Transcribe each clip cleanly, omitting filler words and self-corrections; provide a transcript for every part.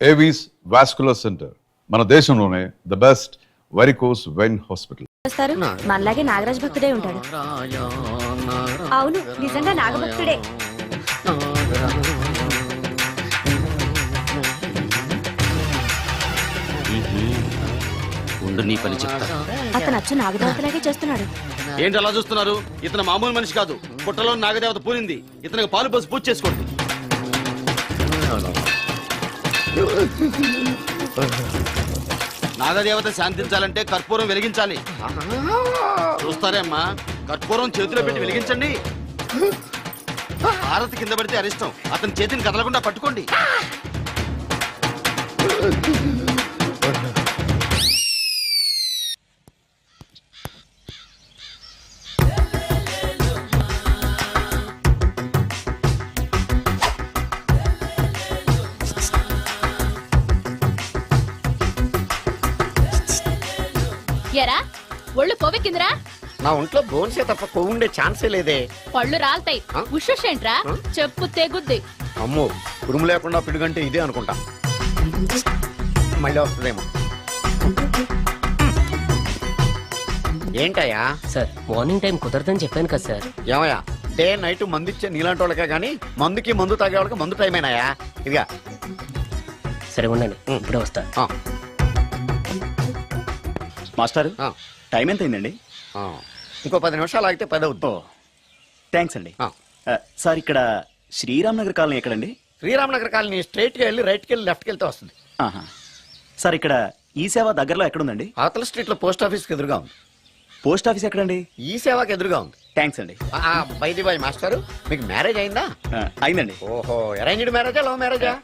Avis vascular centre మన దేశంలోనే the best varicose vein hospital. మనలాగే నాగరాజ్ భక్తుడే ఉంటాడు. అవును, నిజంగా నాగభక్తుడే. నీ పని చెప్తా. అతను అచ్చు నాగదేవతలాగే చేస్తున్నాడు. ఏంటి అలా చూస్తున్నారు? ఇతను మామూలు మనిషి కాదు. పుట్టలో నాగదేవత పూనింది. ఇతనికి పాలు పోసి పూజ చేసుకోండి. నాగదేవత శాంతించాలంటే కర్పూరం వెలిగించాలి. చూస్తారే అమ్మా, కర్పూరం చేతిలో పెట్టి వెలిగించండి. హారతి కింద పడితే అరిష్టం. అతని చేతిని కదలకుండా పట్టుకోండి. ఎరా ఒళ్ళు కొవ్వెక్కిందిరా? నా ఒంట్లో బోన్సే తప్ప కొవ్వు ఉండే ఛాన్సే లేదే. పళ్ళు రాల్తాయి. ఉషేంట్రా చెప్పు తెగుద్ది. అమ్మో, ఉరుము లేకుండా పిడుగంటే ఇదే అనుకుంటా. మళ్ళీ వస్తుందేమో. ఏంటయ్యా? సార్ మార్నింగ్ టైం కుదరదని చెప్పాను కదా సార్. ఏమయ్యా, డే నైట్ మందు ఇచ్చే నీలాంటి వాళ్ళకే గానీ మందుకి మందు తాగే వాళ్ళకి మందు టైం అయినాయా? ఇదిగా సరే ఉండండి, ఇప్పుడే వస్తా. మాస్టర్, టైం ఎంత అయిందండి? ఇంకో 10 నిమిషాలు ఆగితే 10 అవుద్ది. థ్యాంక్స్ అండి. సార్, ఇక్కడ శ్రీరామ్ నగర్ కాలనీ ఎక్కడండి? శ్రీరామ్ నగర్ కాలనీ స్ట్రైట్ గా వెళ్ళి రైట్కి వెళ్ళి లెఫ్ట్కి వెళ్తే వస్తుంది. సార్, ఇక్కడ ఈ సేవ దగ్గరలో ఎక్కడుందండి? అవతల స్ట్రీట్ లో పోస్ట్ ఆఫీస్ కి ఎదురుగా ఉంది. పోస్ట్ ఆఫీస్ ఎక్కడండి? ఈ సేవకి ఎదురుగా ఉంది. థ్యాంక్స్ అండి. బై మాస్టర్, మీకు మ్యారేజ్ అయిందా? అయిందండి. ఓహో, అరేంజ్డ్ మ్యారేజా లవ్ మ్యారేజా?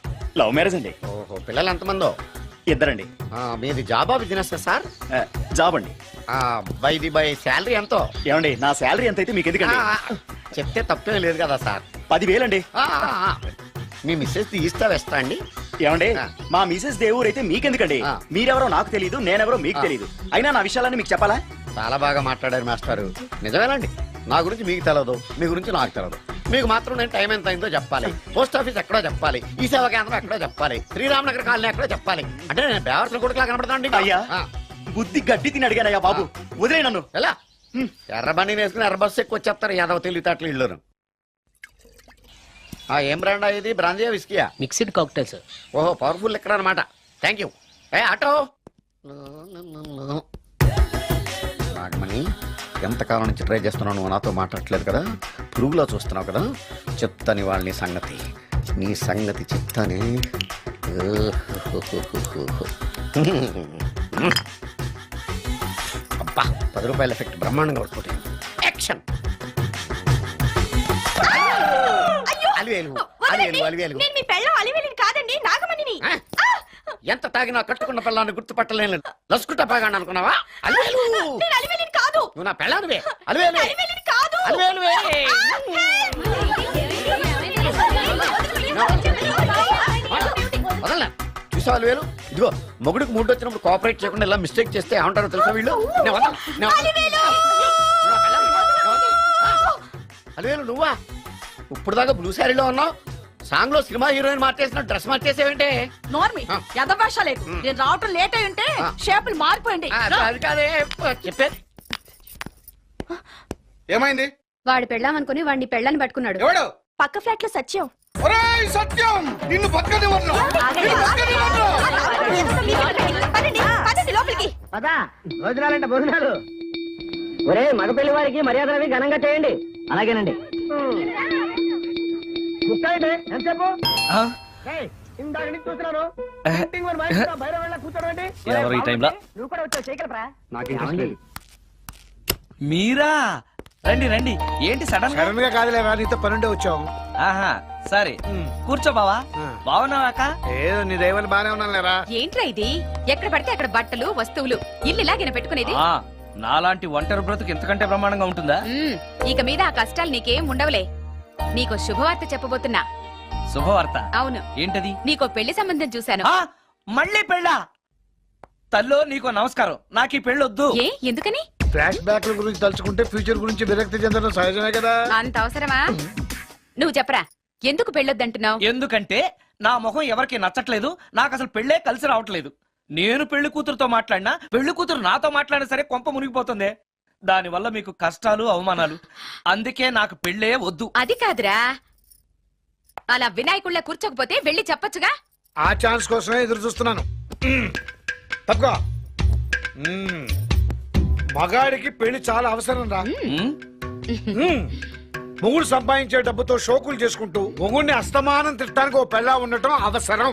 లవ్ మ్యారేజ్ అండి. ఓహో, పిల్లలు ఎంతమందో? ఇద్దరండి. మీది జాబా బిజినెస్ సార్? జాబ్ అండి. బై శాలరీ ఎంతో? ఏమండి, నా శాలరీ ఎంత అయితే మీకు ఎందుకండి? చెప్తే తప్పేం లేదు కదా సార్. 10,000 అండి. మీ మిస్సెస్ తీస్తా వేస్తా అండి. ఏమండి, మా మిసెస్ దేవుడు అయితే మీకెందుకండి? మీరెవరో నాకు తెలియదు, నేనెవరో మీకు తెలియదు. అయినా నా విషయాలన్నీ మీకు చెప్పాలా? చాలా బాగా మాట్లాడారు మాస్టారు. నిజమేనండి, నా గురించి మీకు తెలదు, మీ గురించి నాకు తెలదు. మీకు మాత్రం నేను టైం ఎంత అయిందో చెప్పాలి, పోస్ట్ ఆఫీస్ ఎక్కడో చెప్పాలి, ఈ సేవా కేంద్రం ఎక్కడో చెప్పాలి, శ్రీరామ్ నగర్ కాలనీ ఎక్కడో చెప్పాలి. అంటే నేను బేవర్సన కొడుకులా కనబడతానండి. అయ్యా, బుద్ధి గడ్డి తిని అడిగానయ్యా బాబు, వదిలే నన్ను. ఎలా ఎర్ర బండి వేసుకుని ఎర్ర బస్సు ఎక్కువ వచ్చేస్తారు యాదవ తెలివితేటలు ఇళ్ళను. ఏం బ్రాండా ఇది? బ్రాందియా విస్కియా? Mixed cocktail sir. ఓహో, పవర్ఫుల్ ఎక్కడ అనమాట. Thank you. ఆటో నాగమణి, ఎంతకాలం నుంచి ట్రై చేస్తున్నావు, నువ్వు నాతో మాట్లాడట్లేదు కదా, పురుగులో చూస్తున్నావు కదా, చెప్తాని వాళ్ళని సంగతి, నీ సంగతి చెప్తానే. అబ్బా, 10 రూపాయల ఎఫెక్ట్ బ్రహ్మాండంగా పడుతుంది. యాక్షన్. కాదండి, నాగమణిని. ఎంత తాగినా కట్టుకున్న పిల్లాన్ని గుర్తుపట్టలేను. లసుకుంటా పాగాను అనుకున్నావా? అలివేలు కాదు, నువ్వు నా పిల్లానివే. అలివేలు వదలనా? చూసావు అలివేలు? ఇదిగో, మొగుడికి మూడు వచ్చినప్పుడు కోఆపరేట్ చేయకుండా ఇలా మిస్టేక్ చేస్తే ఏమంటారో తెలుసా వీళ్ళు? అలివేలు నువ్వా? ఇప్పుడు దాకా బ్లూ శారీలో ఉన్నావు, సాంగ్ లో సినిమా హీరోయిన్ మార్చేసిన డ్రెస్ మార్చేసేవంటే? నోర్మి, యదభాష లేదు. నేను రావటం లేట్ అయి ఉంటే షేపులు మారిపోయింది. అది కాదే చెప్పేది. ఏమైంది? వాడు పెళ్ళామనుకుని వాడిని పెళ్ళని పట్టుకున్నాడు. ఎవడు? పక్క ఫ్లాట్ లో సత్యం. ఒరేయ్ సత్యం, నిన్ను బతకనివ్వను. లోపలికి భోజనాలంటే భోజనాలు. ఒరే, మగ పెళ్లి వారికి మర్యాదలవి ఘనంగా చేయండి. అలాగేనండి. మీరా? రండి రండి. ఏంటి సడన్ గా కాదులేరా, నీతో పనుండే వచ్చాం. ఆహా, సరే కూర్చో బావా. బాగున్నావాక? ఏదో నీ దైవాలు బానే ఉన్నాను లేరా. ఏంట్రా ఇది? ఎక్కడ పడితే అక్కడ బట్టలు వస్తువులు, ఇల్లు ఇలాగైనా పెట్టుకునేది? నాలాంటి ఒంటరి బ్రతుకు ఎంతకంటే బ్రహ్మాండంగా ఉంటుందా? ఇక మీద ఆ కష్టాలు నీకేం ఉండవులే. నీకో శుభవార్త చెప్పబోతున్నా. శుభవార్త? అవును. ఏంటది? నీకో పెళ్లి సంబంధం చూశాను. మళ్ళీ పెళ్ళా? తల్లో నీకో నమస్కారం, నాకు ఈ పెళ్ళొద్దు. ఏ, ఎందుకని? ఫ్లాష్ బ్యాక్ గురించి తలుచుకుంటే ఫ్యూచర్ గురించి విరక్తి చెందడం సహజమే కదా. అంత అవసరమా? నువ్వు చెప్పరా, ఎందుకు పెళ్ళొద్దంటున్నావు? ఎందుకంటే నా ముఖం ఎవరికి నచ్చట్లేదు, నాకు అసలు పెళ్ళే కలిసి రావట్లేదు. నేను పెళ్లి కూతురుతో మాట్లాడినా, పెళ్లి కూతురు నాతో మాట్లాడినా సరే కొంప మునిగిపోతుంది. దానివల్ల మీకు కష్టాలు అవమానాలు. అందుకే నాకు పెళ్ళే వద్దు. అది కాదురా, అలా వినాయకుళ్ళ కూర్చోకపోతే వెళ్ళి చెప్పొచ్చుగా. ఆ ఛాన్స్ కోసమే ఎదురు చూస్తున్నాను. తప్పుకో. మగాడికి పెళ్లి చాలా అవసరం రా. మొగుడు సంపాదించే డబ్బుతో షోకులు చేసుకుంటూ మొగుడిని అస్తమానం తిట్టడానికి ఓ పెళ్ళా ఉండటం అవసరం.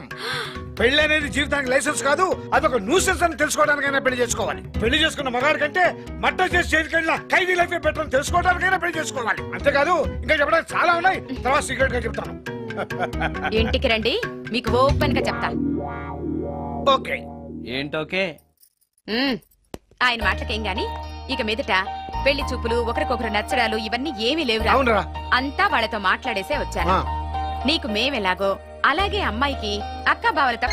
పెళ్లి అనేది జీవితానికి లైసెన్స్ కాదు, అదొక న్యూసెన్స్ అని తెలుసుకోవడానికైనా పెళ్లి చేసుకోవాలి. పెళ్లి చేసుకున్న మగాడి కంటే మట్ట చేసి చేతికెళ్ళిన ఖైదీ లైఫ్ బెటర్ తెలుసుకోవడానికైనా పెళ్లి చేసుకోవాలి. అంతేకాదు ఇంకా చెప్పడానికి చాలా ఉన్నాయి, తర్వాత సీక్రెట్ గా చెప్తాను. ఇంటికి రండి, మీకు ఓపెన్ గా చెప్తా. ఓకే. ఏంటోకే? ఆయన మాటలకేం గాని ఇక మీదట పెళ్లి చూపులు, ఒకరికొకరు నచ్చడాలు ఇవన్నీ ఏమీ లేవురా. అవునరా. అంతా వాళ్ళతో మాట్లాడేసే వచ్చాను. ఆ. నీకు మేమెలాగో అలాగే అమ్మాయికి అక్క బావలతో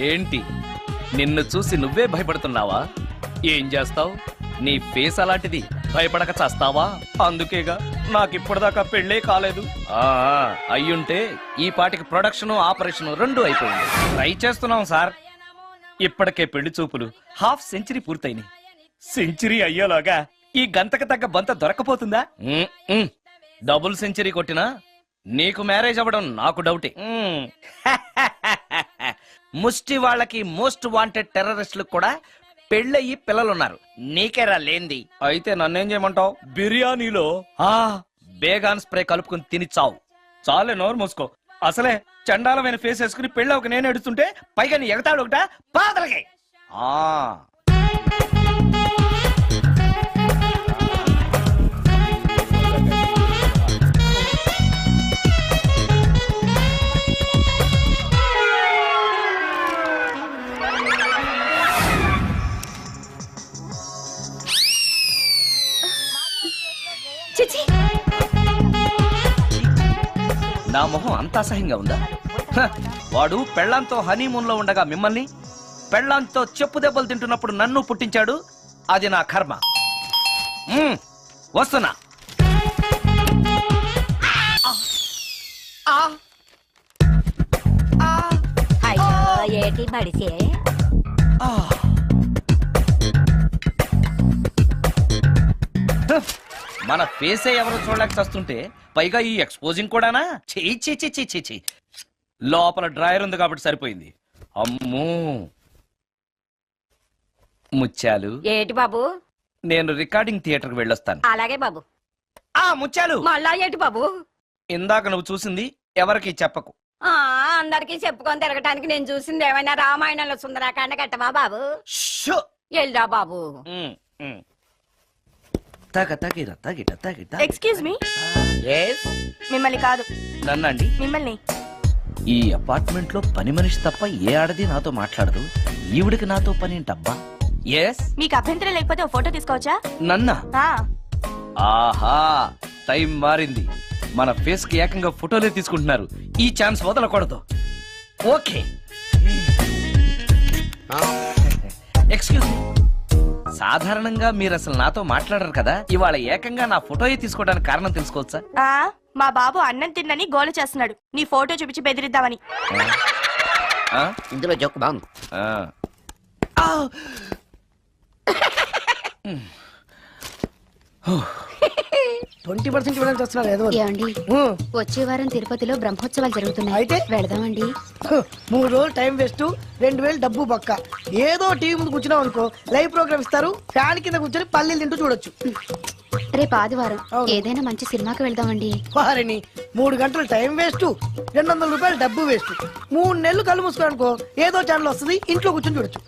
ఏంటి, నిన్ను చూసి నువ్వే భయపడుతున్నావా? ఏం చేస్తావు? నీ ఫేస్ అలాంటిది, భయపడక చేస్తావా? అందుకేగా నాకిప్పటిదాకా పెళ్ళే కాలేదు. అయ్యుంటే ఈ పాటికి ప్రొడక్షన్, ఆపరేషన్ రెండు అయిపోయింది. ట్రై చేస్తున్నాం సార్. ఇప్పటికే పెళ్లి చూపులు హాఫ్ సెంచరీ పూర్తయినాయి. సెంచరీ అయ్యేలాగా ఈ గంతకు తగ్గ బంత దొరకపోతుందా? డబుల్ సెంచరీ కొట్టినా నీకు మ్యారేజ్ అవ్వడం నాకు డౌటే. ముష్టి వాళ్ళకి మోస్ట్ వాంటెడ్ టెర్రరిస్టులకు కూడా పెళ్ళయి పిల్లలున్నారు. నీకేరా లేంది. అయితే నన్నేం చేయమంటావు? బిర్యానీలో బేగాన్ స్ప్రే కలుపుకుని తిని చావు. చాలే, నోరు మూసుకో. అసలే చండాలమైన ఫేస్ వేసుకుని పెళ్ళి ఒక నేను ఎడుతుంటే పైగా నీ ఎగతాడు ఒకట పాదలకి. చిచి, నా మొహం అంత అసహ్యంగా ఉందా? వాడు పెళ్ళాంతో హనీమూన్ లో ఉండగా మిమ్మల్ని, పెళ్ళాంతో చెప్పు దెబ్బలు తింటున్నప్పుడు నన్ను పుట్టించాడు. అది నా కర్మ. వస్తున్నా. ఏటి మడిసే మన ఫేసే ఎవరు చూడలేక చస్తుంటే పైగా ఈ ఎక్స్పోజింగ్ కూడానా? చెయ్యి. లోపల డ్రాయర్ ఉంది కాబట్టి సరిపోయింది. అమ్మో ముత్యాలు. ఏటి బాబు? నేను రికార్డింగ్ థియేటర్ కి వెళ్ళొస్తాను. అలాగే బాబు. ముత్యాలు, మళ్ళా ఏటి బాబు? ఇందాక నువ్వు చూసింది ఎవరికి చెప్పకు. అందరికి చెప్పుకొని తిరగటానికి నేను చూసింది ఏమైనా రామాయణంలో సుందరాకాండ కట్టవా బాబు? ఎల్దా బాబు. ఎక్స్క్యూజ్ మీ, మిమ్మల్ని కాదు, నన్నండి. మిమ్మల్ని. ఈ అపార్ట్మెంట్ లో పని మనిషి తప్ప ఏ ఆడది నాతో మాట్లాడదు. ఈవిడికి నాతో పని ఏంటబ్బా? ఎస్. మీకు అభ్యంతరం లేకపోతే ఓ ఫోటో తీసుకోవచ్చా? నన్నా? ఆహా, టైం మారింది. మన ఫేస్ కి ఏకంగా ఫోటోలే తీసుకుంటున్నారు. ఈ ఛాన్స్ వదలకూడదు. ఓకే. ఎక్స్క్యూజ్ మీ, సాధారణంగా మీరు అసలు నాతో మాట్లాడరు కదా, ఇవాళ ఏకంగా నా ఫోటోయే తీసుకోవడానికి కారణం తెలుసుకోవచ్చా? మా బాబు అన్నం తిన్నని గోల చేస్తున్నాడు, నీ ఫోటో చూపించి బెదిరిద్దామని. ఇందులో జోక్ బాగుంది. 20% ఇవ్వడానికి వస్తున్నారు ఏదో. ఏమండి, వచ్చే వారం తిరుపతిలో బ్రహ్మోత్సవాలు జరుగుతున్నాయి. అయితే వెళదామండి. 3 రోజులు టైం వేస్ట్, 2000 డబ్బు బొక్క. ఏదో టీవీ ముందు కూర్చున్నాం అనుకో, లైవ్ ప్రోగ్రామ్ ఇస్తారు, ఫ్యాన్ కింద కూర్చొని పల్లీలు తింటూ చూడొచ్చు. రేపు ఆదివారం ఏదైనా మంచి సినిమాకి వెళ్దామండి. వారిని 3 గంటలు టైం వేస్ట్, 200 రూపాయలు డబ్బు వేస్ట్. 3 నెలలు కళ్ళు మూసుకోనుకో, ఏదో ఛానల్ వస్తుంది, ఇంట్లో కూర్చొని చూడొచ్చు.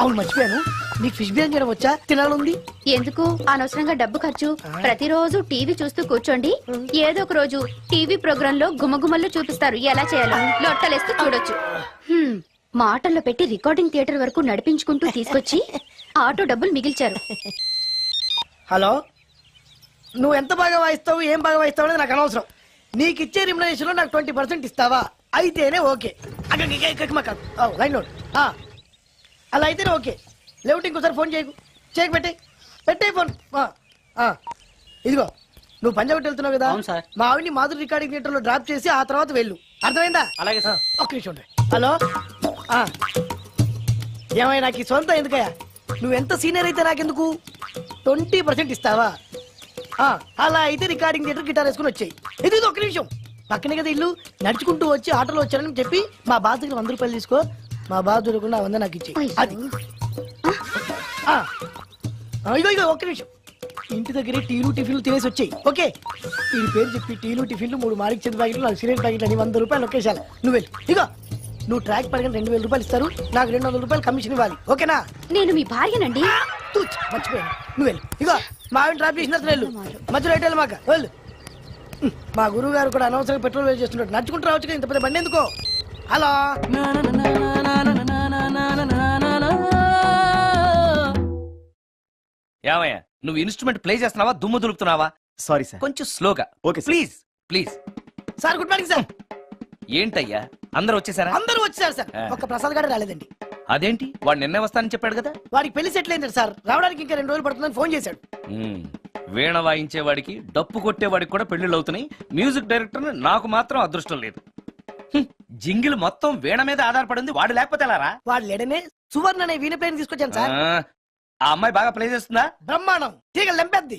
అవును, మర్చిపోయాను, మీకు ఫిష్ బిర్యానీ చేయడం వచ్చా? తినాలంది. ఎందుకు అనవసరంగా డబ్బు ఖర్చు? ప్రతిరోజు టీవీ చూస్తూ కూర్చోండి, ఏదో ఒక రోజు టీవీ ప్రోగ్రామ్ లో గుమగుమల్లో చూపిస్తారు ఎలా చేయాలో. లొట్టలేస్తూ చూడొచ్చు. మాటల్లో పెట్టి రికార్డింగ్ థియేటర్ వరకు నడిపించుకుంటూ తీసుకొచ్చి ఆటో డబ్బులు మిగిల్చారు. హలో, నువ్వు ఎంత బాగా వాయిస్తావు, ఏం బాగా వాయిస్తావు అనేది నాకు అనవసరం. నీకు ఇచ్చే రిమ్యునరేషన్ లో నాకు 20% ఇస్తావా? అయితేనే ఓకే. Line note. అలా అయితేనే ఓకే. లేకపోతే ఇంకోసారి ఫోన్ చేయకు. చేకి పెట్టే ఫోన్ ఇదిగో నువ్వు పంజాబ్ వెళ్తున్నావు కదా అవును సార్. మా ఆవిడ్ని మాధురి రికార్డింగ్ థియేటర్ లో డ్రాప్ చేసి ఆ తర్వాత వెళ్ళు అర్థమైందా? అలాగే సార్. ఒక్క నిమిషం ఉండు. హలో ఏమైనా నాకు ఈ సొంత ఎందుకయ్యా? నువ్వు ఎంత సీనియర్ అయితే నాకెందుకు 20% ఇస్తావా? అలా అయితే రికార్డింగ్ థియేటర్ గిటార్ వేసుకుని వచ్చాయి. ఇది ఒక్క నిమిషం, పక్కనే కదా ఇల్లు, నడుచుకుంటూ వచ్చి ఆటోలో వచ్చానని చెప్పి మా బాస్ దగ్గర 100 రూపాయలు తీసుకో. మా బాస్ దొరకకుండా 100 నాకు ఇచ్చేయి. అది ఇగో ఒక్క నిమిషం, ఇంటి దగ్గరే టీలు టిఫిన్లు తినేసి వచ్చాయి. ఓకే, ఈ పేరు చెప్పి టీలు టిఫిన్లు 3 మారికి చెంది ప్యాకెట్లు 4 సిగరెట్ ప్యాకెట్లు అని 100 రూపాయలు ఒకేసారి నువ్వు వెళ్ళి ఇగో. నువ్వు ట్రాక్ పడగానే 2000 రూపాయలు ఇస్తారు, నాకు 200 రూపాయలు కమిషన్ ఇవ్వాలి. ఓకేనా? నేను మీ భార్యనండి. మర్చిపోయాను, నువ్వు వెళ్ళి ఇగో. మా ఆవిడ డ్రాప్ చేసిన తర్వాత వెళ్ళు, మధ్యలో రైట్ వెళ్ళి మాక వెళ్ళు. మా గురువు గారు కూడా అనవసరంగా పెట్రోల్ వేస్ట్ చేస్తున్నాడు. నడుచుకుంటూ రావచ్చు కదా, ఇంత పెద్ద బండి ఎందుకో. హలో ఏమయ్యా, నువ్వు ఇన్స్ట్రుమెంట్ ప్లే చేస్తున్నావా, దుమ్ము దులుపుతున్నావా? Sorry sir. కొంచెం స్లోగా. Okay sir. Please please. Sir, good morning sir. ఏంటయ్యా, అందరూ వచ్చేసారా? అందరూ వచ్చారు సార్, ఒక్క ప్రసాద్ గారు రాలేదండి. అదేంటి, వాడు నిన్నే వస్తానని చెప్పాడు కదా? వాడికి పెళ్లి సెటిల్ అయింది సార్, రావడానికి ఇంకా 2 రోజులు పడుతుందని ఫోన్ చేశాడు. వీణ వాయించేవాడికి డప్పు కొట్టేవాడికి కూడా పెళ్లిళ్ళు అవుతున్నాయి. మ్యూజిక్ డైరెక్టర్ నాకు మాత్రం అదృష్టం లేదు. జింగిల్ మొత్తం వీణ మీద ఆధారపడింది, వాడు లేకపోతే ఎలారా? వాడు లేడనే సువర్ణ అనే వీణ ప్లేని తీసుకొచ్చాను సార్. ఆ అమ్మాయి బాగా ప్లే చేస్తుందా? బ్రహ్మాండం, తీగ లెంపెద్ది.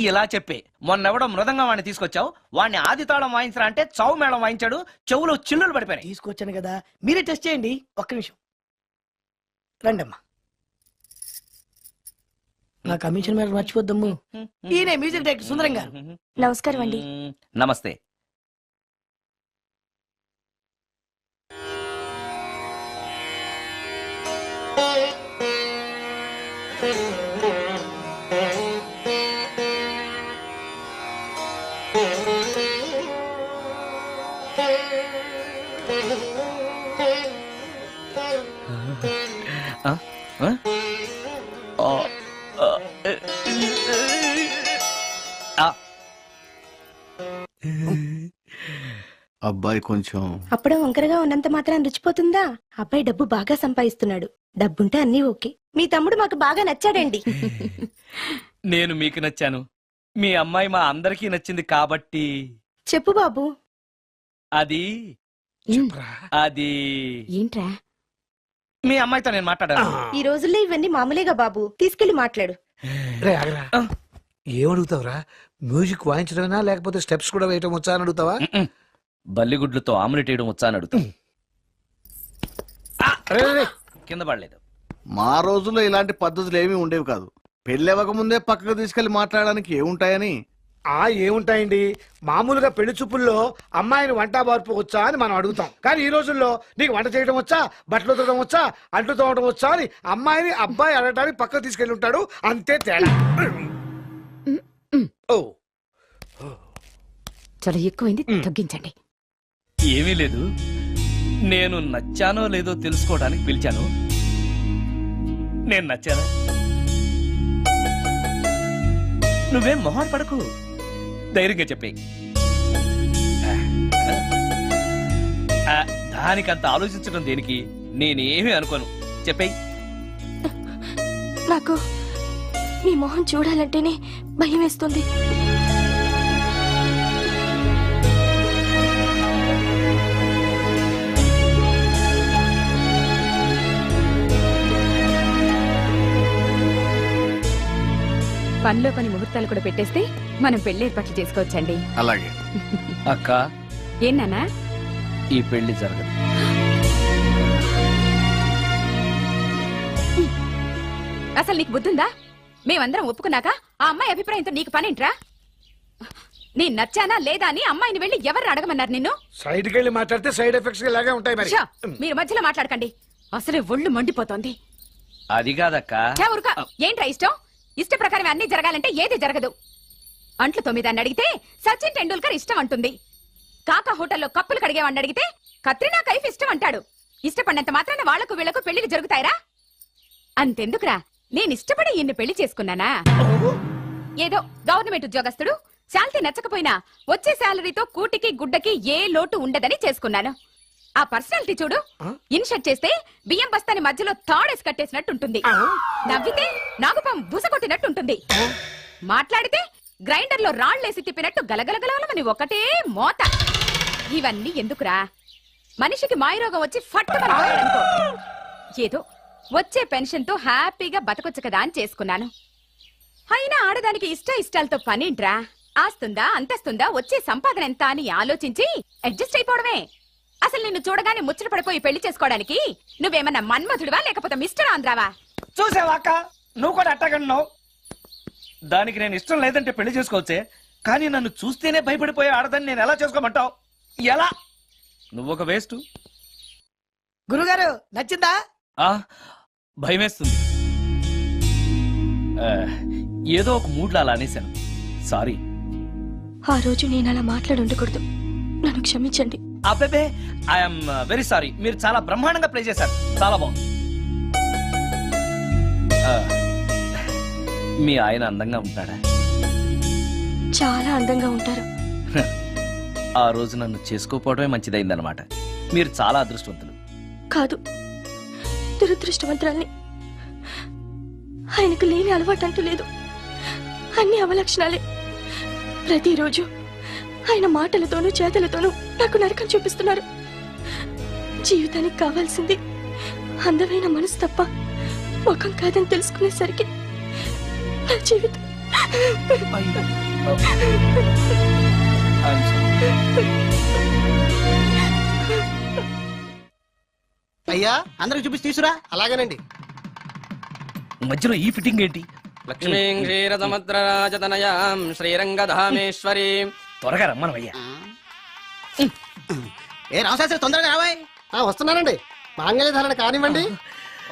ఇలా చెప్పే మొన్నెవడో మృదంగం వాడిని తీసుకొచ్చావు, వాడిని ఆది తాళం వాయించరా అంటే చౌ మేళం వాయించాడు, చెవులో చిల్లులు పడిపోయినాయి. తీసుకొచ్చాను కదా, మీరే టెస్ట్ చేయండి. ఒక్క నిమిషం రండమ్మా. నా కమిషన్ మీద మర్చిపోద్దమ్ము. ఈయనే మ్యూజిక్ డైరెక్టర్ సుందరం గారు. నమస్కారం అండి. నమస్తే. అబ్బాయి కొంచెం అప్పుడే వంకరగా ఉన్నంత మాత్రం రుచిపోతుందా? అబ్బాయి డబ్బు బాగా సంపాదిస్తున్నాడు, డబ్బుంటే అన్నీ ఓకే. మీ తమ్ముడు మాకు బాగా నచ్చాడండి. నేను మీకు నచ్చాను, మీ అమ్మాయి మా అందరికీ నచ్చింది కాబట్టి. చెప్పు బాబు. అది అది ఏంట్రా? మీ అమ్మాయితో నేను మాట్లాడాను. ఈ రోజుల్లో ఇవన్నీ మామూలేగా బాబు, తీసుకెళ్లి మాట్లాడు. ఏమడుగుతావురా? మ్యూజిక్ వాయించడమేనా లేకపోతే స్టెప్స్ కూడా వేయటం వచ్చా అని అడుగుతావా? బల్లిగుడ్లతో ఆమ్లెట్ వేయడం వచ్చా అని అడుగుతా. కింద పడలేదు. మా రోజుల్లో ఇలాంటి పద్ధతులు ఏమీ ఉండేవి కాదు. పెళ్ళవక ముందే పక్కకు తీసుకెళ్లి మాట్లాడడానికి ఏముంటాయని. ఏముంటాయండి, మామూలుగా పెళ్లి చూపుల్లో అమ్మాయిని వంట బార్పు వచ్చా అని మనం అడుగుతాం. కానీ ఈ రోజుల్లో నీకు వంట చేయడం వచ్చా, బట్టలు ఉతకడం వచ్చా, అంట్లు తోమడం వచ్చా అని అమ్మాయిని అబ్బాయి అడగడానికి పక్కకు తీసుకెళ్లి ఉంటాడు, అంతే తేడా. ఓ చాలా ఎక్కువైంది, తగ్గించండి. ఏమీ లేదు, నేను నచ్చానో లేదో తెలుసుకోవడానికి పిలిచాను. నేను నచ్చానా? నువ్వేం మొహాన్ పడకు, ధైర్యంగా చెప్పే. దానికంత ఆలోచించడం దేనికి? నేనేమీ అనుకోను, చెప్పేయి. నాకు నీ మొహం చూడాలంటేనే భయం వేస్తుంది. పనిలో పని ముహూర్తాలు కూడా పెట్టేస్తే మనం పెళ్లి ఏర్పాట్లు చేసుకోవచ్చండి. అలాగే అక్క, ఏనానా ఈ పెళ్లి జరగదు. అసలు నీకు బుద్ధుందా? మేమందరం ఒప్పుకున్నాక ఆ అమ్మాయి అభిప్రాయంతో నీకు పనేంట్రా? నీ నచ్చానా లేదా అని అమ్మాయిని వెళ్ళి ఎవరు అడగమన్నారు నిన్ను? సైడ్కి వెళ్ళి మాట్లాడితే సైడ్ ఎఫెక్ట్స్ ఇలాగే ఉంటాయి మరి. ఛ, మీరు మధ్యలో మాట్లాడకండి, అసలే ఒళ్ళు మండిపోతోంది. అది కాదక్క. ఛ, ఊరుకో. ఏంట్రా ఇష్టం? ఇష్ట ప్రకారం అన్ని జరగాలంటే ఏది జరగదు. అంట్లు తొమ్మిదాన్ని అడిగితే సచిన్ టెండూల్కర్ ఇష్టం అంటుంది. కాకా హోటల్లో కప్పులు కడిగేవాడిని అడిగితే కత్రినా కైఫ్ ఇష్టం అంటాడు. ఇష్టపడినంత మాత్రాన వాళ్లకు వీళ్లకు పెళ్లిళ్ళు జరుగుతాయరా? అంతెందుకురా, నేను ఇష్టపడి ఇన్ని పెళ్లి చేసుకున్నానా? ఏదో గవర్నమెంట్ ఉద్యోగస్తుడు, శాలరీ నచ్చకపోయినా వచ్చే శాలరీతో కూటికి గుడ్డకి ఏ లోటు ఉండదని చేసుకున్నాను. ఆ పర్సనాలిటీ చూడు. ఇన్షర్ట్ చేస్తే బియ్యం బస్తాని మధ్యలో తాడేసి కట్టేసినట్టుంటుంది. నవ్వితే నాగుపం బుస కొట్టినట్టుంటుంది. మాట్లాడితే గ్రైండర్ లో రాళ్లేసి తిప్పినట్టు గలగలగలమని ఒకటే మోత. ఇవన్నీ ఎందుకురా? మనిషికి మాయరోగం వచ్చి ఫట్టుమని పోయాడనుకో, ఏదో వచ్చే పెన్షన్ తో హ్యాపీగా బతకొచ్చు కదా అని చేసుకున్నాను. అయినా ఆడదానికి ఇష్టాలతో పనింట్రా. ఆస్తుందా అంతస్తుందా వచ్చే సంపాదన ఎంత అని ఆలోచించి అడ్జస్ట్ అయిపోవడమే. అసలు నిన్ను చూడగానే ముచ్చట పడిపోయి పెళ్లి చేసుకోవడానికి నువ్వేమన్నా మన్మధుడివా లేకపోతే మిస్టర్ ఆంధ్రావా? చూసావాక నువ్వు కూడా అట్టగన్నావు. దానికి నేను ఇష్టం లేదంటే పెళ్లి చేసుకోవచ్చే, కానీ నన్ను చూస్తేనే భయపడిపోయే ఆడదని నేను ఎలా చేసుకోమంటావు? ఎలా? నువ్వు ఒక వేస్ట్. గురుగారు నచ్చిందా? భయమేస్తుంది. ఏదో ఒక మూడ్లో అలా అనేశాను, సారీ. ఆ రోజు నేను అలా మాట్లాడి ఉండకూడదు, నన్ను క్షమించండి. అబ్బే ఐఎమ్ వెరీ సారీ. మీరు చాలా బ్రహ్మాండంగా ప్లే చేశారు, చాలా బాగుంది. మీ ఆయన అందంగా ఉంటాడా? చాలా అందంగా ఉంటారు. ఆ రోజు నన్ను చేసుకోపోవడమే మంచిదైందనమాట. మీరు చాలా అదృష్టవంతులు. కాదు, దురదృష్టవంతురాల్ని. ఆయనకు లేని అలవాటు అంటూ లేదు, అన్ని అవలక్షణాలే. ప్రతిరోజు ఆయన మాటలతోనూ చేతలతోనూ నాకు నరకం చూపిస్తున్నారు. జీవితానికి కావాల్సింది అందమైన మనసు తప్ప ముఖం కాదని తెలుసుకునేసరికి నా జీవితం అయ్యా అందరికి చూపించి తీసురా. అలాగేనండి. మధ్యలో ఈ ఫిట్టింగ్ ఏంటి? లక్ష్మీం క్షీరసముద్రరాజతనయాం శ్రీరంగధామేశ్వరి. త్వరగా రమ్మనవయ్యా. ఏ రామశాస్త్రి తొందరగా రావాయ్. వస్తున్నానండి. మాంగళ్య ధారణ కానివ్వండి.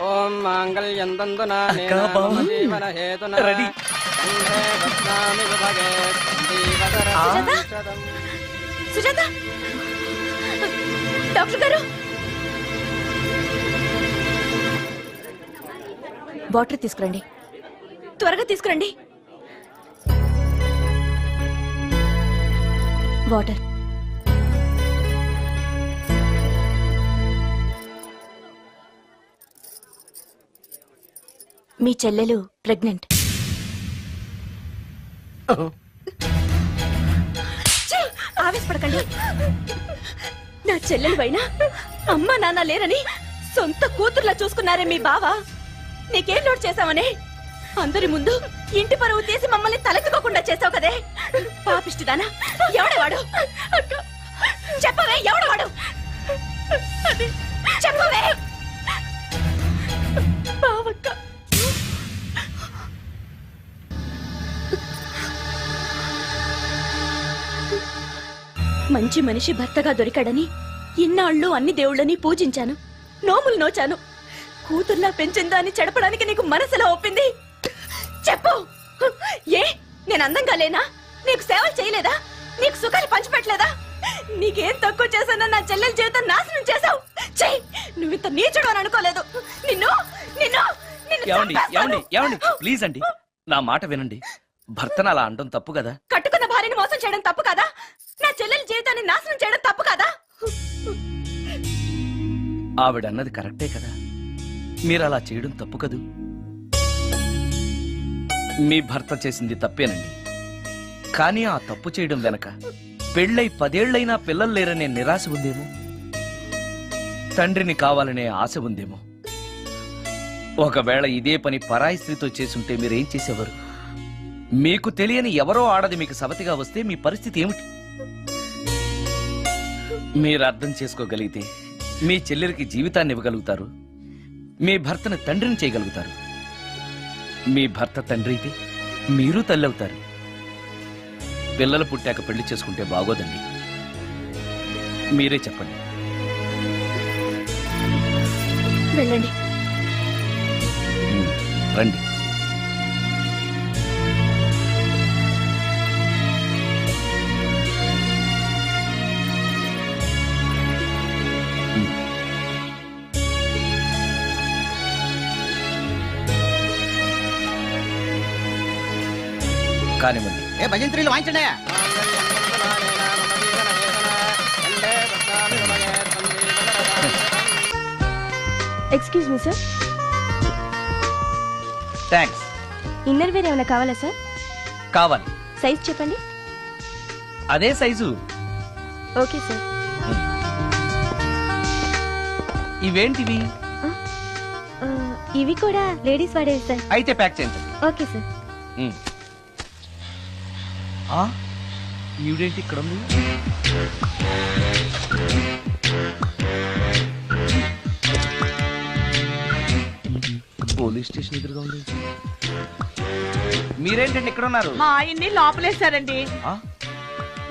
ఓం మాంగళ్యంతంతునా అక్కా, బావ. జీవన హేతునా రెడీ. కంఠే బధ్నామి విభగే సందీపతరం. సుజాత, డాక్టర్ గారు, వాటర్ తీసుకురండి, త్వరగా తీసుకురండి. వాటర్. మీ చెల్లెలు ప్రెగ్నెంట్. ఆవేశపడకండి. నా చెల్లెలు పైన అమ్మా నాన్న లేరని సొంత కూతుర్లా చూసుకున్నారే మీ బావ. నీకేం లోటు చేశావనే అందరి ముందు ఇంటి పరువు తీసి మమ్మల్ని తలెత్తుకోకుండా చేసావు కదే. పాపిష్టిదానా, ఎవడేవాడు? చెప్పవే, ఎవడవాడు? చెప్పవే. బావక్క, మంచి మనిషి భర్తగా దొరికాడని ఇన్నాళ్ళు అన్ని దేవుళ్ళని పూజించాను, నోములు నోచాను. కూతుర్లా పెంచిందాన్ని చెడపడానికి నీకు మనసులో ఒప్పింది. చెప్పు, ఏ నేను అందంగా లేనా? నీకు సేవలు చేయలేదా? నీకు సుఖాలు పంచిపెట్టలేదా? నీకేం తక్కువ చేశానో నా చెల్లెల జీవితం నాశనం చేశావు. చెయ్యి, నువ్వింత నీచుడు అని అనుకోలేదు. నిన్ను నిన్ను ఏమండి ప్లీజ్ అండి, నా మాట వినండి. భర్తను అలా అనడం తప్పు కదా? కట్టుకున్న భార్యని మోసం చేయడం తప్పు కదా? నా చెల్లెల జీవితాన్ని నాశనం చేయడం తప్పు కదా? ఆవిడన్నది కరెక్టే కదా, మీరు అలా చేయడం తప్పు కదూ. మీ భర్త చేసింది తప్పేనండి, కానీ ఆ తప్పు చేయడం వెనక పెళ్ళై 10 ఏళ్లైనా పిల్లలు లేరనే నిరాశ ఉందేమో, తండ్రిని కావాలనే ఆశ ఉందేమో. ఒకవేళ ఇదే పని పరాయి స్త్రీతో చేసుంటే మీరేం చేసేవారు? మీకు తెలియని ఎవరో ఆడది మీకు సవతిగా వస్తే మీ పరిస్థితి ఏమిటి? మీరు అర్థం చేసుకోగలిగితే మీ చెల్లెలికి జీవితాన్ని ఇవ్వగలుగుతారు, మీ భర్తను తండ్రిని చేయగలుగుతారు. మీ భర్త తండ్రి అయితే మీరు తల్లి అవుతారు. పిల్లలు పుట్టాక పెళ్లి చేసుకుంటే బాగోదండి. మీరే చెప్పండి. వెళ్ళండి. రండి. కానివ్వండి. ఏ భజంత్రీలు వాయించండి. Excuse me sir, thanks. Innerwear ఏమైనా కావాలా సార్? కావాలి. సైజ్ చెప్పండి. అదే సైజు. Okay sir. ఇవేంటివి? ఇవి కూడా లేడీస్ వాడేవి సార్. అయితే ప్యాక్ చేయండి. Okay sir. ఈవిడేంటి ఇక్కడ ఉంది? పోలీస్ స్టేషన్ ఎదురుగా ఉంది. మీరేంటండి ఇక్కడ ఉన్నారు? మా ఆయన్ని లోపలేస్తారండి.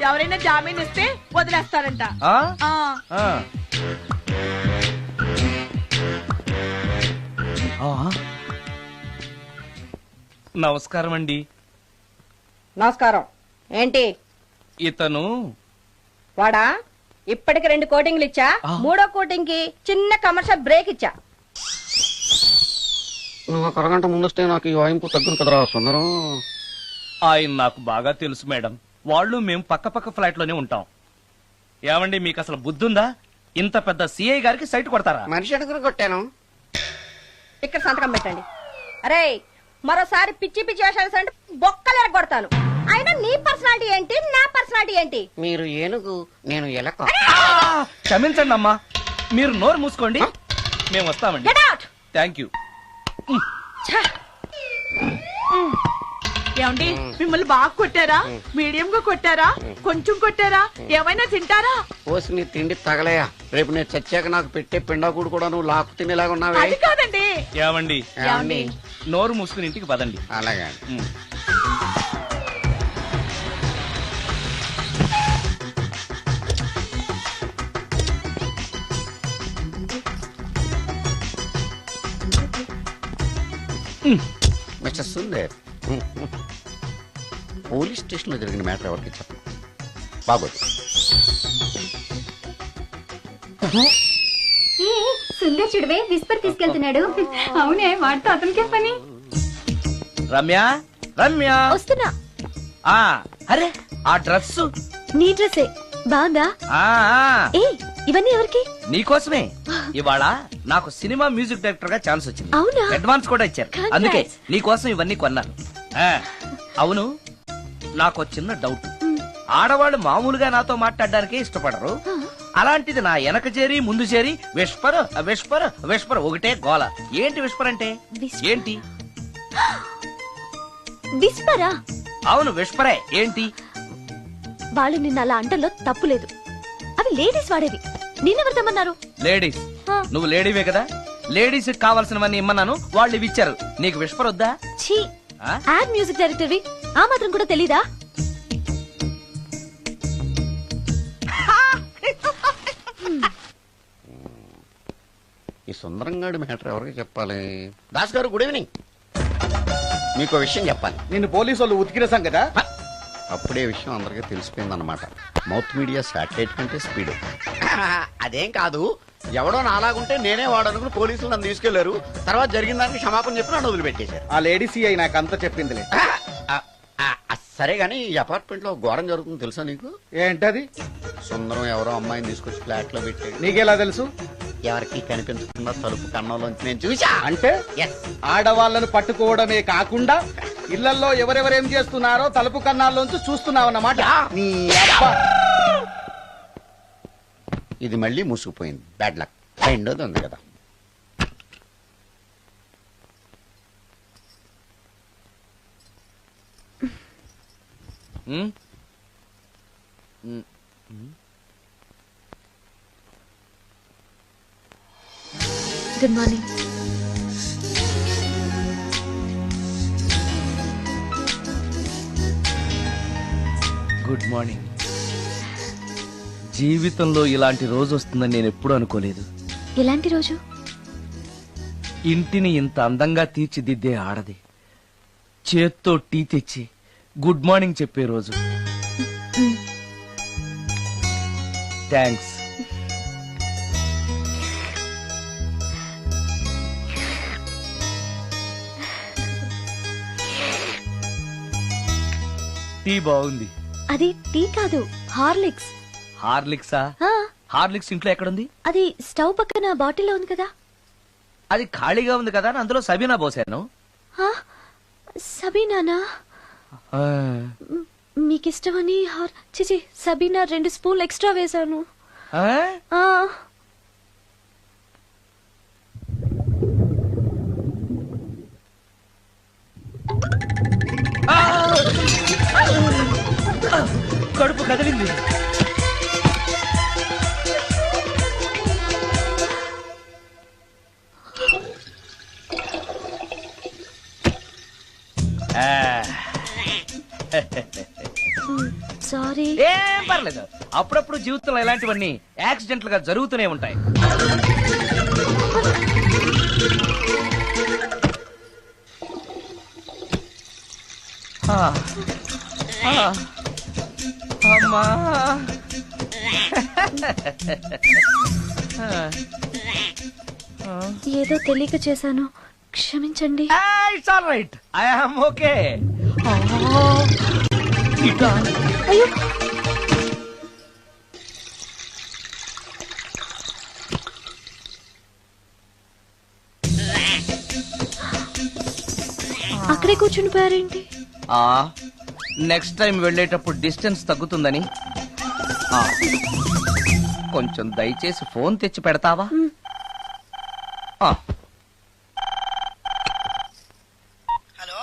ఎవరైనా జామీన్ ఇస్తే వదిలేస్తారంట. నమస్కారం అండి. నమస్కారం. ఏంటి ఇతను? వాడా? ఇప్పటికి 2 కోటింగ్లు ఇచ్చా, 3వ కోటింగ్ కి చిన్న కమర్షియల్ బ్రేక్ ఇచ్చా. నువ్వు ఒక అరగంట ముందొస్తే నాకు ఈ వాయింపు తగ్గును కదరా సుందరం. ఆయన నాకు బాగా తెలుసు మేడం. వాళ్ళు మేము పక్క ఫ్లాట్ లోనే ఉంటాం. ఏమండి మీకు అసలు బుద్ధుందా? ఇంత పెద్ద సిఐ గారికి సైట్ కొడతారా? మనిషి అడుగురు కొట్టాను. ఇక్కడ సంతకం పెట్టండి. అరే మరోసారి పిచ్చి పిచ్చి వేషాలు అంటే బొక్కలు కొడతాను. అయినా నీ పర్సనాలిటీ ఏంటి, నా పర్సనాలిటీ ఏంటి? మీరు ఏనుగు, నేను ఎలక. క్షమించండి అమ్మా, మీరు నోరు మూసుకోండి. మేము వస్తామండి. Get out! Thank you. ఏమండి మిమ్మల్ని బాగా కొట్టారా, మీడియం గా కొట్టారా, కొంచెం కొట్టారా, ఏమైనా తింటారా? పోసి నీ తిండి తగలయా. రేపు నేను చచ్చాక నాకు పెట్టే పిండాకుడు కూడా నువ్వు లాక్కు తినేలాగా ఉన్నావే. అది కాదండి. ఏమండి నోరు మూసుకుని ఇంటికి పదండి. అలాగే. మిస్టర్ సుందర్, పోలీస్ స్టేషన్ లో జరిగిన మ్యాటర్ ఎవరికి చెప్పండి. బాగోదు. సుందర్ చూడవే విస్పర్ తీసుకెళ్తున్నాడు. అవునే, వాడితో అతనికే పని. రమ్య, రమ్య వస్తున్నా. అరే ఆ డ్రెస్ నీ డ్రెస్సే బాగుందా? ఏ ఇవన్నీ ఎవరికి? నీకోసమే. ఇవాళ నాకు సినిమా మ్యూజిక్ డైరెక్టర్ గా ఛాన్స్ వచ్చింది. అవునా? అడ్వాన్స్ కూడా ఇచ్చారు. Congrats. అందుకే నీకోసం ఇవన్నీ కొన్నాను. అవును, నాకు చిన్న డౌట్. ఆడవాళ్ళు మామూలుగా నాతో మాట్లాడడానికి ఇష్టపడరు. అలాంటిది నా వెనక చేరి ముందు చేరి విస్పర్ విస్పర్ విస్పర్ ఒకటే గోల. ఏంటి విస్పర్ అంటే? ఏంటి విస్పరా? అవును విస్పరే. ఏంటి? వాళ్ళు నిన్న అలా అంటలో తప్పులేదు. అవి లేడీస్ వాడేవి. నేనెవరు తెమ్మన్నారు? లేడీస్? నువ్వు లేడీవే కదా. లేడీస్ కావాల్సినవన్నీ ఇమ్మన్నాను, వాళ్ళు ఇవి ఇచ్చారు. నీకు విస్పర్ వద్దా? ఛీ, యాడ్ మ్యూజిక్ డైరెక్టర్వి ఆ మాత్రం కూడా తెలీదా? ఈ సుందరంగాడి మ్యాటర్ ఎవరికి చెప్పాలి? దాస్ గారు గుడ్ ఈవినింగ్. మీకు విషయం చెప్పాలి. నిన్ను పోలీసు వాళ్ళు ఉతికిరేసాం కదా. అప్పుడే విషయం అందరికీ తెలిసిపోయిందన్నమాట. మౌత్ మీడియా శాటిలైట్ కంటే స్పీడ్. అదేం కాదు, ఎవడో నాలాగుంటే నేనే వాడనుకుని పోలీసులు నన్ను తీసుకెళ్లారు. తర్వాత జరిగిన దానికి క్షమాపణ చెప్పి నన్ను వదిలిపెట్టేశారు. ఆ లేడీ సిఐ నాకు అంతా చెప్పిందిలే. సరే గానీ ఈ అపార్ట్మెంట్ లో ఘోరం జరుగుతుంది తెలుసా నీకు? ఏంటది? సుందరం ఎవరో అమ్మాయిని తీసుకొచ్చి ఫ్లాట్ లో పెట్టాడు. నీకెలా తెలుసు? ఎవరికి కనిపించకుండా తలుపు కన్నంలోంచి నేను చూసా. అంటే ఆడవాళ్ళను పట్టుకోవడమే కాకుండా ఇళ్లలో ఎవరెవరేం చేస్తున్నారో తలుపు కన్నాల్లోంచి చూస్తున్నావన్నమాట. ఇది మళ్ళీ మూసుకుపోయింది. Bad luck. రెండోది ఉంది కదా. Good morning. Good morning. జీవితంలో ఇలాంటి రోజు వస్తుందని నేను ఎప్పుడూ అనుకోలేదు. ఎలాంటి రోజు? ఇంటిని ఇంత అందంగా తీర్చిదిద్దే ఆడది చేత్తో టీ తెచ్చి గుడ్ మార్నింగ్ చెప్పే రోజు. థ్యాంక్స్. టీ బాగుంది. అది టీ కాదు, హార్లిక్స్. హార్లిక్సా? హార్లిక్స్ ఇంట్లో ఎక్కడుంది? అది స్టవ్ పక్కన బాటిల్లో ఉంది కదా. అది ఖాళీగా ఉంది కదా అని అందులో సబీనా పోసాను. సబీనానా? మీకిష్టమని చిచి సబీనా 2 స్పూన్లు ఎక్స్ట్రా వేశాను. ఆ, కడుపు కదిలింది. సారీ. ఏం పర్లేదు, అప్పుడప్పుడు జీవితంలో ఇలాంటివన్నీ యాక్సిడెంట్లు గా జరుగుతూనే ఉంటాయి. అమ్మా ఏదో తెలియక చేశాను, క్షమించండి. It's all right, I am okay. అయ్యో, అక్కడే కూర్చుని పోయారేంటి? నెక్స్ట్ టైం వెళ్ళేటప్పుడు డిస్టెన్స్ తగ్గుతుందని. కొంచెం దయచేసి ఫోన్ తెచ్చి పెడతావా? హలో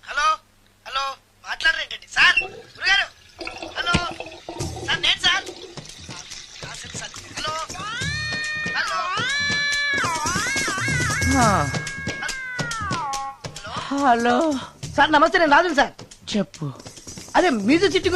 హలో హలో మాట్లాడరేంటండి సార్? గురుగారు హలో సార్, నేను sir. Hello hello hello sir, నమస్తే. నేను రాజు సార్. చెప్పు. అదే మ్యూజిక్ సిట్టింగ్